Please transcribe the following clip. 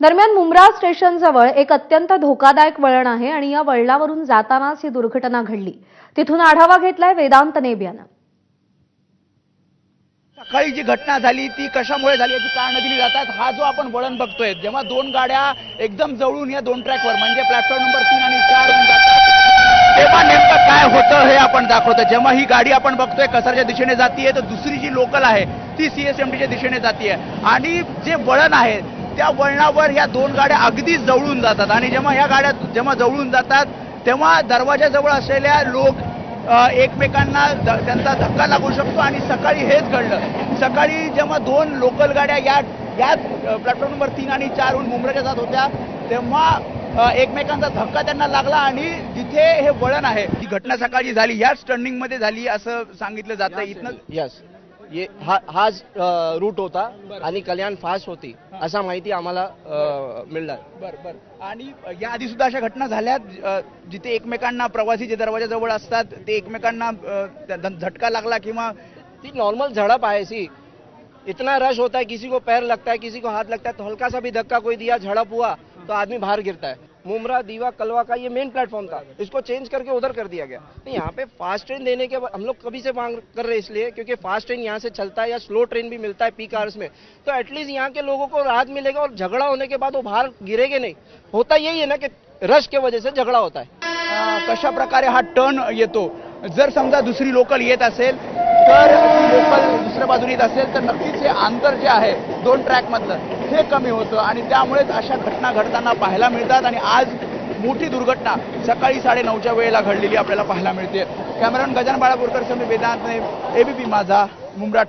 दरम्यान मुंब्रा स्टेशनजवळ एक अत्यंत धोकादायक वळण आहे आणि या वळणावरून जातानाच ही दुर्घटना घडली। तिथून आढावा घेतलाय वेदांत नेब यानं। सकाळी जी घटना झाली ती कशामुळे झाली याची कारण दिली जातात। हा जो आपण वळण बघतोय, जेव्हा दोन गाड्या एकदम जवळून या दोन ट्रॅकवर म्हणजे प्लॅटफॉर्म नंबर 3 आणि 4 वरून जातात, तेव्हा नेमकं काय होतं हे आपण दाखवतो। जेव्हा ही गाडी आपण बघतोय कसारच्या दिशेने जातीये, तर दुसरी जी लोकल आहे ती सीएसएमटीच्या दिशेने जातीये आणि जे वळण आहे त्या वळणावर या दोन गाड्या अगदी जवळून जातात आणि जेव्हा ह्या गाड्या जवळून जातात तेव्हा दरवाजाजवळ असलेल्या लोक एकमेकांना त्यांचा धक्का लागू शकतो आणि सकाळी हेच घडलं। सकाळी जेव्हा दोन लोकल गाड्या याच प्लॅटफॉर्म नंबर 3 आणि 4 वरून मुंब्राच्या जात होत्या तेव्हा एकमेकांचा धक्का त्यांना लागला आणि जिथे हे वळण आहे ही घटना सकाळी झाली याच टर्निंग मध्ये झाली असं सांगितलं जातं। इथनं यस ये हाच रूट होता आणि कल्याण फास्ट होती असा माहिती आम्हाला मिळाला। बरं आणि या आधी सुद्धा अशा घटना झाल्यात जिथे एकमेकांना प्रवासी जे दरवाजाजवळ असतात ते एकमेकांना झटका लागला किंवा ती नॉर्मल झड़प है। सी इतना रश होता है, किसी को पैर लगता है, किसी को हाथ लगता है, तो हल्का सा भी धक्का कोई दिया, झड़प हुआ तो आदमी बाहर गिरता है। मुमरा दीवा कलवा का ये मेन प्लेटफॉर्म था, इसको चेंज करके उधर कर दिया गया। तो यहाँ पे फास्ट ट्रेन देने के बाद हम लोग कभी से मांग कर रहे इसलिए क्योंकि फास्ट ट्रेन यहाँ से चलता है या स्लो ट्रेन भी मिलता है पीक आवर्स में, तो एटलीस्ट यहाँ के लोगों को राहत मिलेगा और झगड़ा होने के बाद वो बाहर गिरेंगे नहीं। होता यही है ना कि रश के वजह से झगड़ा होता है। कशा प्रकारे हा टर्न येतो, जर समजा दुसरी लोकल येत असेल तर लोकल दुसऱ्या बाजूने येत असेल तर नक्कीच हे अंतर जे आहे दोन ट्रॅक मधलं हे कमी होतं आणि त्यामुळेच अशा घटना घडताना पाहायला मिळतात आणि आज मोठी दुर्घटना सकाळी 9:30च्या वेळेला घडलेली आपल्याला पाहायला मिळते। कॅमेरामन गजानन बाळापूरकर सह वेदांत नेब, एबीपी माझा, मुंब्रा।